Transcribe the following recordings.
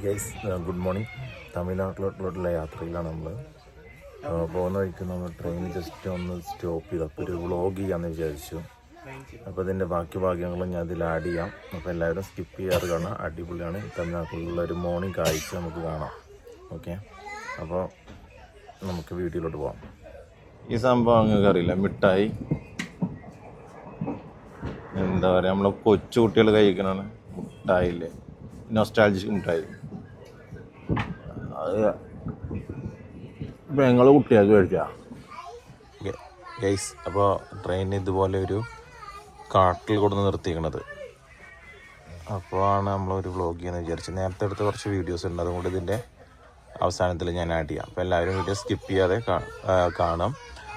Guys good morning. തമിഴ്നാട്ടിലോട്ടുള്ള യാത്രയിലാണ് നമ്മൾ. പോകുന്ന വഴിക്ക് നമ്മൾ ട്രെയിൻ ജസ്റ്റ് ഒന്ന് സ്റ്റോപ്പ് ചെയ്ത് അപ്പോൾ ഒരു വ്ളോഗ് ചെയ്യാമെന്ന് വിചാരിച്ചു. അപ്പോൾ ഇതിൻ്റെ ബാക്കി ഭാഗ്യങ്ങളും ഞാൻ ഇതിൽ ആഡ് ചെയ്യാം. അപ്പോൾ എല്ലാവരും സ്കിപ്പ് ചെയ്യാറ് കാണാം. അടിപൊളിയാണ്. തമിഴ്നാട്ടിലുള്ള ഒരു മോർണിംഗ് കാഴ്ച നമുക്ക് കാണാം. ഓക്കെ, അപ്പോൾ നമുക്ക് വീഡിയോയിലോട്ട് പോകാം. ഈ സംഭവം നിങ്ങൾക്ക് അറിയില്ല, മിഠായി എന്താ പറയുക, നമ്മളെ കൊച്ചു കുട്ടികൾ കഴിക്കണതാണ് മിഠായില്ലേ, നൊസ്റ്റാൾജിക് മിഠായി. അത് ഞങ്ങൾ കുട്ടികൾക്ക് കഴിക്കാം. ഗൈസ്, അപ്പോൾ ട്രെയിൻ ഇതുപോലെ ഒരു കാട്ടിൽ കൊടുന്ന് നിർത്തിക്കണത്. അപ്പോൾ ആണ് നമ്മളൊരു വ്ളോഗ് ചെയ്യാന്ന് വിചാരിച്ചത്. നേരത്തെ എടുത്ത കുറച്ച് വീഡിയോസ് ഉണ്ട്, അതുകൊണ്ട് ഇതിൻ്റെ അവസാനത്തിൽ ഞാൻ ആഡ് ചെയ്യാം. അപ്പോൾ എല്ലാവരും വീഡിയോ സ്കിപ്പ് ചെയ്യാതെ കാണാം.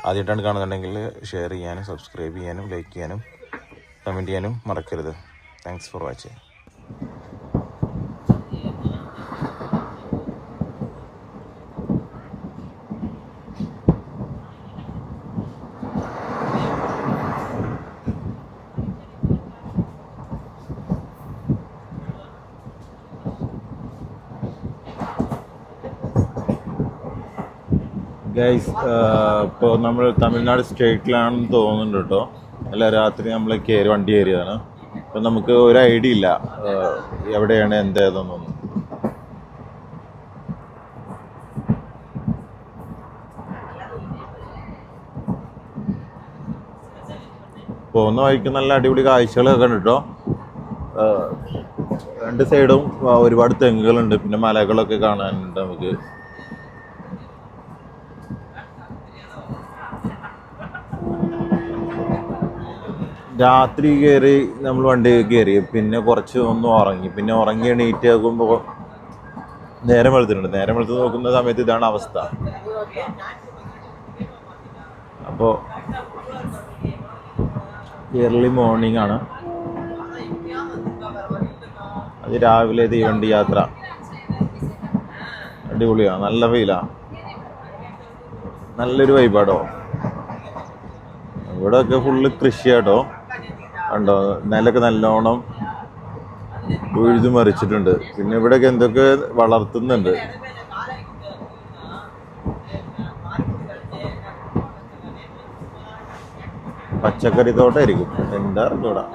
ആദ്യമായിട്ടാണ് കാണുന്നുണ്ടെങ്കിൽ ഷെയർ ചെയ്യാനും സബ്സ്ക്രൈബ് ചെയ്യാനും ലൈക്ക് ചെയ്യാനും കമൻറ്റ് ചെയ്യാനും മറക്കരുത്. Thanks for watching. ഗൈസ്, ഇപ്പോൾ നമ്മൾ തമിഴ്നാട് സ്റ്റേറ്റിലാണെന്ന് തോന്നുന്നുണ്ട് കേട്ടോ. അല്ല, രാത്രി നമ്മൾ വണ്ടി കയറിയതാണ്. അപ്പം നമുക്ക് ഒരു ഐഡിയ ഇല്ല എവിടെയാണ് എന്തേതെന്നൊന്നും. പോകുന്ന വഴിക്ക് നല്ല അടിപൊളി കാഴ്ചകളൊക്കെ ഉണ്ട് കേട്ടോ. രണ്ട് സൈഡും ഒരുപാട് തെങ്ങുകളുണ്ട്, പിന്നെ മലകളൊക്കെ കാണാനുണ്ട് നമുക്ക്. രാത്രി കയറി നമ്മൾ വണ്ടി കയറി, പിന്നെ കുറച്ച് ഒന്ന് ഉറങ്ങി, പിന്നെ ഉറങ്ങി എണീറ്റ് നോക്കുമ്പോൾ നേരം വെളുത്തിട്ടുണ്ട്. നേരം വെളുത്ത് നോക്കുന്ന സമയത്ത് ഇതാണ് അവസ്ഥ. അപ്പോൾ ഏർലി മോർണിംഗ് ആണ്. അത് രാവിലെ തീവണ്ടി യാത്ര അടിപൊളിയാണ്, നല്ല ഫീലാണ്, നല്ലൊരു വൈബാടോ. ഇവിടെയൊക്കെ ഫുള്ള് കൃഷിയാട്ടോ. ഉണ്ടോ, നെല്ലൊക്കെ നല്ലോണം ഉഴുതു മറിച്ചിട്ടുണ്ട്. പിന്നെ ഇവിടെയൊക്കെ എന്തൊക്കെ വളർത്തുന്നുണ്ട്. പച്ചക്കറി തോട്ടമായിരിക്കും, എന്താ അറിഞ്ഞൂടാ.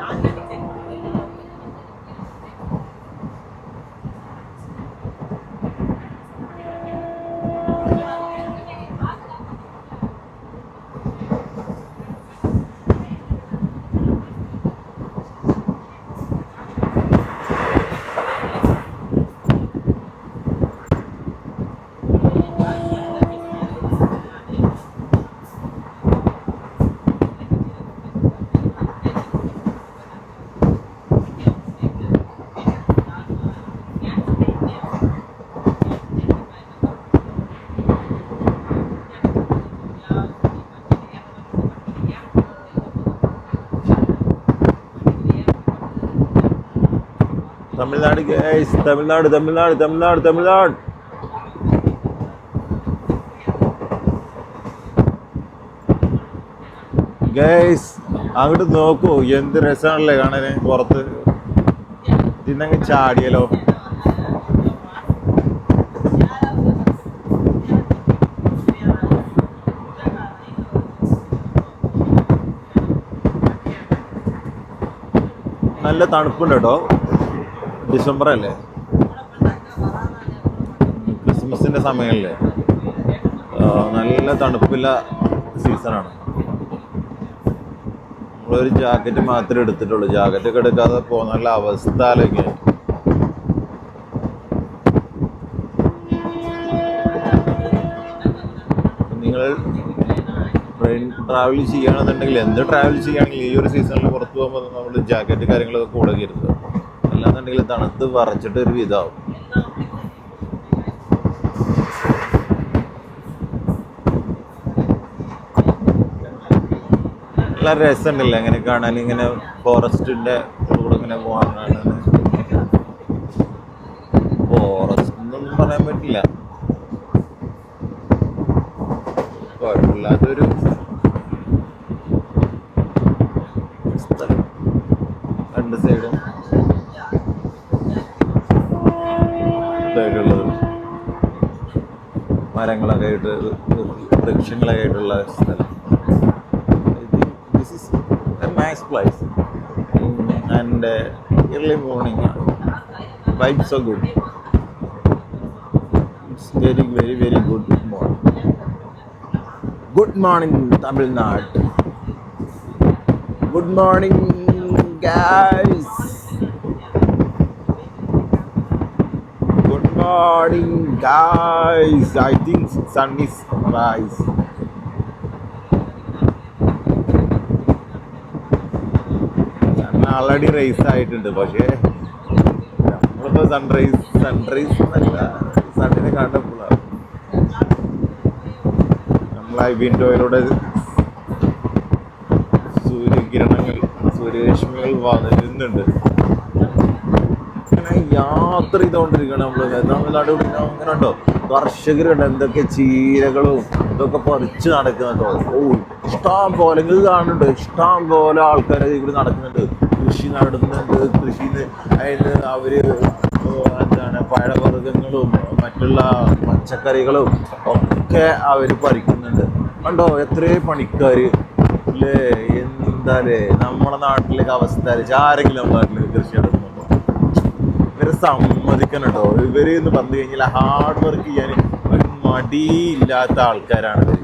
തമിഴ്നാട് ഗൈസ്, തമിഴ്നാട് തമിഴ്നാട് തമിഴ്നാട് തമിഴ്നാട്. ഗൈസ്, അങ്ങോട്ട് നോക്കൂ, എന്ത് രസമാണല്ലേ കാണാന്. പുറത്ത് ഇതിന്നങ്ങ് ചാടിയല്ലോ. നല്ല തണുപ്പുണ്ട് കേട്ടോ. ഡിസംബർ അല്ലേ, ക്രിസ്മസിൻ്റെ സമയമല്ലേ, നല്ല തണുപ്പില്ല സീസണാണ്. നമ്മളൊരു ജാക്കറ്റ് മാത്രമേ എടുത്തിട്ടുള്ളൂ. ജാക്കറ്റൊക്കെ എടുക്കാതെ പോകുന്ന അവസ്ഥ ആലോചിക്കുക. നിങ്ങൾ ട്രെയിൻ ട്രാവൽ ചെയ്യുകയാണെന്നുണ്ടെങ്കിൽ, എന്ത് ട്രാവൽ ചെയ്യുകയാണെങ്കിൽ ഈ ഒരു സീസണിൽ പുറത്ത് പോകുമ്പോൾ നമ്മൾ ജാക്കറ്റ് കാര്യങ്ങളൊക്കെ കൂടെ കരുതുക. അല്ലാന്നുണ്ടെങ്കിൽ തണുത്ത് വറച്ചിട്ട് ഒരു വിധാവും. നല്ല രസമുണ്ടല്ലേ ഇങ്ങനെ കാണാൻ. ഇങ്ങനെ ഫോറസ്റ്റിന്റെ കൂടെ ഇങ്ങനെ പോകാനാണ്. ഫോറസ്റ്റ് എന്നൊന്നും പറയാൻ പറ്റില്ല, കുഴപ്പമില്ലാത്തൊരു സ്ഥലം. രണ്ട് സൈഡും ആയിട്ടുള്ളത്, മരങ്ങളൊക്കെ ആയിട്ട് വൃക്ഷങ്ങളൊക്കെ ആയിട്ടുള്ള സ്ഥലം. This is A nice place and early morning vibes so good. It's very very very good morning. Good morning Tamil Nadu. Good morning guys. Good morning guys. I think sun is rise. Already rise ആയിട്ടുണ്ട്. പക്ഷേ നമ്മളിപ്പോൾ sunrise എന്നല്ല, സണ്ണിനെ കണ്ടപ്പോഴാണ് നമ്മളാ വിൻഡോയിലൂടെ സൂര്യരശ്മികൾ വരുന്നുണ്ട്. അങ്ങനെ യാത്ര ചെയ്തുകൊണ്ടിരിക്കണം നമ്മൾ. തമിഴ്നാട് അങ്ങനെ ഉണ്ടോ കർഷകരുണ്ട്, എന്തൊക്കെ ചീരകളും ഇതൊക്കെ പറിച്ച് നടക്കുന്നുണ്ടോ. ഇഷ്ടം പോലെ ഇത് കാണുന്നുണ്ട്, ഇഷ്ടം പോലെ ആൾക്കാർ ഇവിടെ നടക്കുന്നുണ്ട്, കൃഷി നടത്തുന്നുണ്ട്. കൃഷിന്ന് അതിന് അവര് എന്താണ് പഴവർഗ്ഗങ്ങളും മറ്റുള്ള പച്ചക്കറികളും ഒക്കെ അവർ പറിക്കുന്നുണ്ട്. കണ്ടോ എത്രയോ പണിക്കാര് അല്ലേ. എന്താലേ നമ്മളെ നാട്ടിലേക്ക് അവസ്ഥ ആരെങ്കിലും നമ്മുടെ നാട്ടിലേക്ക് കൃഷി നടക്കുന്നുണ്ടോ? ഇവരെ സമ്മതിക്കണം കേട്ടോ. ഇവര് എന്ന് പറഞ്ഞു കഴിഞ്ഞാൽ ഹാർഡ് വർക്ക് ചെയ്യാൻ ഒരു മടിയില്ലാത്ത ആൾക്കാരാണ് ഇവർ.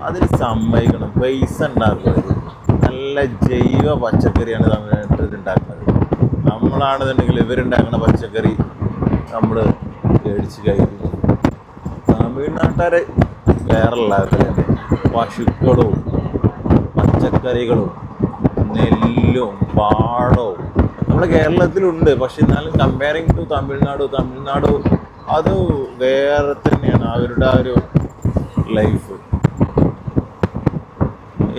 അതിന് സമ്മതിക്കണം. പൈസ ഉണ്ടാക്കുന്നത് നല്ല ജൈവ പച്ചക്കറിയാണ് തമിഴ്നാട്ടിൽ ഉണ്ടാക്കുന്നത്. നമ്മളാണെന്നുണ്ടെങ്കിൽ ഇവരുണ്ടാക്കുന്ന പച്ചക്കറി നമ്മൾ മേടിച്ച് കഴിക്കുന്നു. തമിഴ്നാട്ടുകാരെ വേറെ ലെവലല്ലേ. പശുക്കളും പച്ചക്കറികളും നെല്ലും പാടവും നമ്മുടെ കേരളത്തിലുണ്ട്. പക്ഷെ എന്നാലും കമ്പയറിങ് ടു തമിഴ്നാട് അത് വേറെ തന്നെയാണ് അവരുടെ ആ ഒരു ലൈഫ്.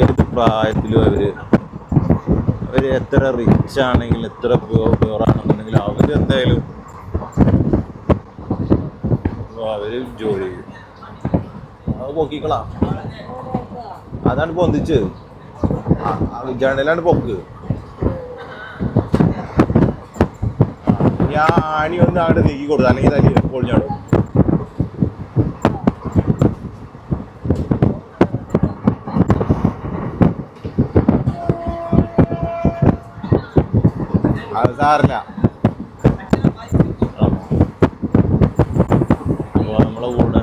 ഏത് പ്രായത്തിലും അവർ എത്ര റിച്ച് ആണെങ്കിലും എത്ര പ്യൂറാണെന്നുണ്ടെങ്കിലും അവരെന്തായാലും അവർ ജോലി ചെയ്യും. അത് പൊക്കിക്കളാം, അതാണ് പൊന്തിച്ച് ജണലാണ് പൊക്ക്. ഞാൻ ആണി ഒന്ന് അങ്ങോട്ട് നീക്കി കൊടുത്തു, അല്ലെങ്കിൽ തല്ലി പൊളിഞ്ഞാടും. അത് സാറില്ല. അപ്പോൾ നമ്മളെ കൂടെ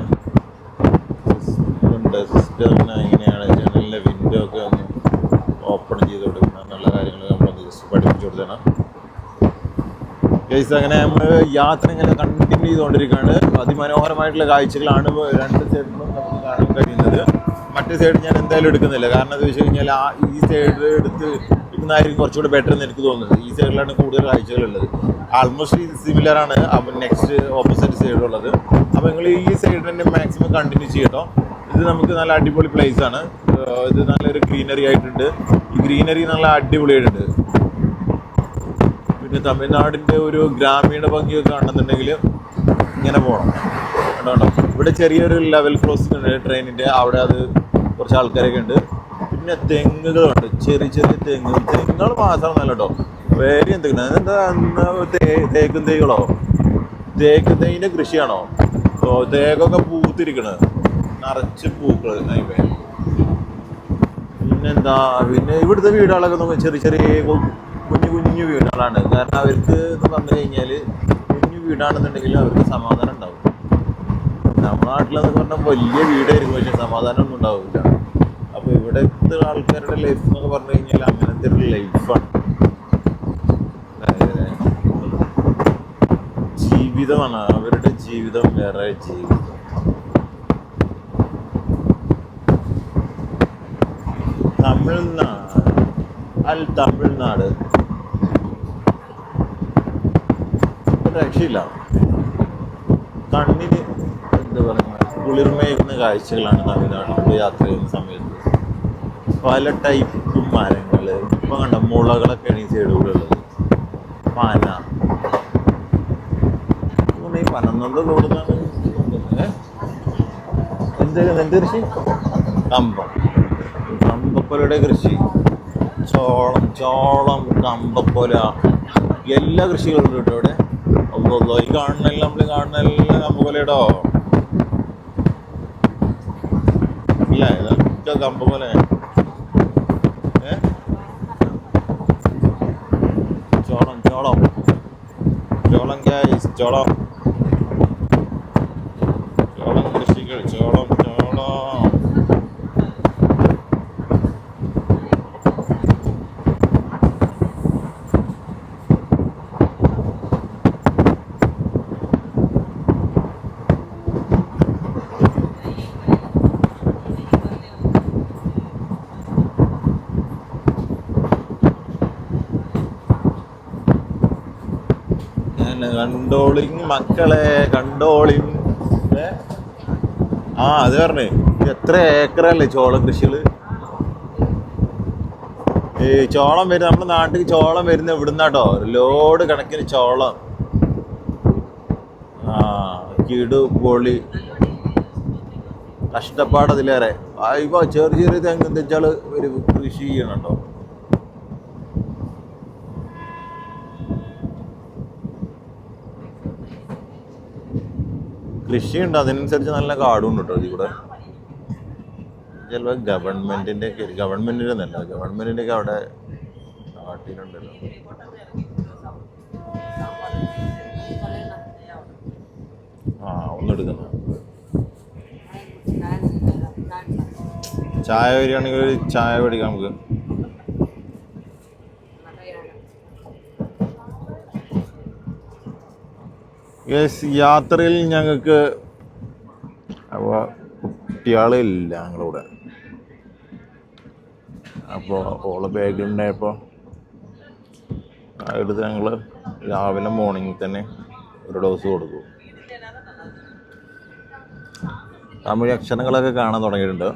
സിസ്റ്ററിന് എങ്ങനെയാണ് ജനലിലെ വിൻഡോ ഒക്കെ ഒന്ന് ഓപ്പൺ ചെയ്ത് കൊടുക്കുന്ന നല്ല കാര്യങ്ങൾ നമ്മളൊന്ന് ജസ്റ്റ് പഠിപ്പിച്ചു കൊടുത്തതാണ്. ഗൈസ് അങ്ങനെ നമ്മൾ യാത്ര ഇങ്ങനെ കണ്ടിന്യൂ ചെയ്തുകൊണ്ടിരിക്കുകയാണ്. അതിമനോഹരമായിട്ടുള്ള കാഴ്ചകളാണ് രണ്ട് സൈഡിലും നമുക്ക് കാണാൻ കഴിയുന്നത്. മറ്റേ സൈഡ് ഞാൻ എന്തായാലും എടുക്കുന്നില്ല, കാരണം എന്താ വെച്ച് കഴിഞ്ഞാൽ ഈ സൈഡ് എടുത്ത് എടുക്കുന്നതായിരിക്കും കുറച്ചുകൂടെ ബെറ്റർ എന്ന് എനിക്ക് തോന്നുന്നത്. ഈ സൈഡിലാണ് കൂടുതൽ കാഴ്ചകളുള്ളത്. ആൾമോസ്റ്റ് സിമിലറാണ് നെക്സ്റ്റ് ഓപ്പോസിറ്റ് സൈഡുള്ളത്. അപ്പോൾ നിങ്ങൾ ഈ സൈഡ് തന്നെ മാക്സിമം കണ്ടിന്യൂ ചെയ്യട്ടോ. ഇത് നമുക്ക് നല്ല അടിപൊളി പ്ലേസ് ആണ്. ഇത് നല്ലൊരു ഗ്രീനറി ആയിട്ടുണ്ട്. ഈ ഗ്രീനറി നല്ല അടിപൊളിയായിട്ടുണ്ട്. പിന്നെ തമിഴ്നാടിൻ്റെ ഒരു ഗ്രാമീണ ഭംഗിയൊക്കെ കാണുന്നുണ്ടെങ്കിൽ ഇങ്ങനെ പോകണം. കേട്ടോ, ഇവിടെ ചെറിയൊരു ലെവൽ ക്രോസിംഗ് ഉണ്ട് ട്രെയിനിൻ്റെ അവിടെ. അത് കുറച്ച് ആൾക്കാരൊക്കെ ഉണ്ട്. പിന്നെ തെങ്ങുകളുണ്ട്, ചെറിയ ചെറിയ തെങ്ങുകൾ മാത്രമല്ല കേട്ടോ, വേറെ എന്തെങ്കിലും എന്താ തേക്കും തൈകളോ, തേക്ക് തൈൻ്റെ കൃഷിയാണോ. തേക്കൊക്കെ പൂത്തിരിക്കണത്, നിറച്ച് പൂക്കൾ. പിന്നെന്താ, പിന്നെ ഇവിടുത്തെ വീടുകളൊക്കെ നമുക്ക് ചെറിയ ചെറിയ കുഞ്ഞു വീടുകളാണ്. കാരണം അവർക്ക് എന്ന് പറഞ്ഞു കഴിഞ്ഞാൽ കുഞ്ഞു വീടാണെന്നുണ്ടെങ്കിൽ അവർക്ക് സമാധാനം ഉണ്ടാവും. നമ്മുടെ നാട്ടിലെന്നൊക്കെ പറഞ്ഞാൽ വലിയ വീടായിരിക്കും, പക്ഷേ സമാധാനമൊന്നും ഉണ്ടാവില്ല. അപ്പോൾ ഇവിടുത്തെ ആൾക്കാരുടെ ലൈഫ് എന്നൊക്കെ പറഞ്ഞു കഴിഞ്ഞാൽ അങ്ങനത്തെ ഒരു ലൈഫാണ്. ജീവിതമാണ് അവരുടെ ജീവിതം, വേറെ ജീവിതം. തമിഴ്നാട് രക്ഷയില്ല. കണ്ണിന് എന്താ പറയുക, കുളിർമയേക്കുന്ന കാഴ്ചകളാണ് തമിഴ്നാട്ടിൽ യാത്ര ചെയ്യുന്ന സമയത്ത്. പല ടൈപ്പ് മരങ്ങൾ ഇപ്പം കണ്ട മുളകളൊക്കെയാണ് ഈ സൈഡുകൂടെ ഉള്ളത്. പന, ഈ പനന്നൊക്കെ കൊടുത്താണ് എന്തായാലും എന്ത് കൃഷി, കമ്പക്കൊലയുടെ കൃഷി, ചോളം, കമ്പക്കൊല, എല്ലാ കൃഷികളും ഉണ്ട് കേട്ടോ ഇവിടെ. ഈ കാണുന്നല്ല നമ്മള് കാണുന്നല്ല കമ്പുകൊലയിടോ ഇല്ല ഇതൊക്കെ കമ്പുകൊല. ചോളം ചോളം ചോളം ഗൈസ്, ചോളം ചോളം കൃഷികൾ, ചോളം ചോളം. കണ്ടോളിങ് മക്കളെ, കണ്ടോളിങ്. അത് പറഞ്ഞേ, എത്ര ഏക്കറല്ലേ ചോളം കൃഷികള്. ഈ ചോളം വരുന്ന നമ്മുടെ നാട്ടിൽ ചോളം വരുന്ന ഇവിടുന്നാട്ടോ, ലോഡ് കണക്കിന് ചോളം. കിടു പൊളി കഷ്ടപ്പാടതിലേറെ. ഇപ്പൊ ചെറിയ ചെറിയ തെങ്ങ് തെച്ചാള് ഒരു കൃഷി ചെയ്യണുണ്ടോ. കൃഷിയുണ്ട്, അതിനനുസരിച്ച് നല്ല കാടും ഉണ്ട് കേട്ടോ ഇതിൽ കൂടെ. ചിലപ്പോൾ ഗവൺമെന്റിന്റെ നല്ല ഗവൺമെന്റിന്റെ ഒക്കെ അവിടെ നാട്ടിലുണ്ടല്ലോ. ഒന്നെടുക്കുന്ന ചായ വരികയാണെങ്കിൽ ഒരു ചായ മേടിക്കാം നമുക്ക്. യാത്രയിൽ ഞങ്ങൾക്ക് അപ്പോൾ കുട്ടികളില്ല ഞങ്ങളിവിടെ. അപ്പോൾ ഓള് ബാഗുണ്ടായപ്പോൾ എടുത്ത് ഞങ്ങൾ രാവിലെ മോർണിംഗിൽ തന്നെ ഒരു ഡോസ് കൊടുക്കും. തമിഴ് അക്ഷരങ്ങളൊക്കെ കാണാൻ തുടങ്ങിയിട്ടുണ്ട്.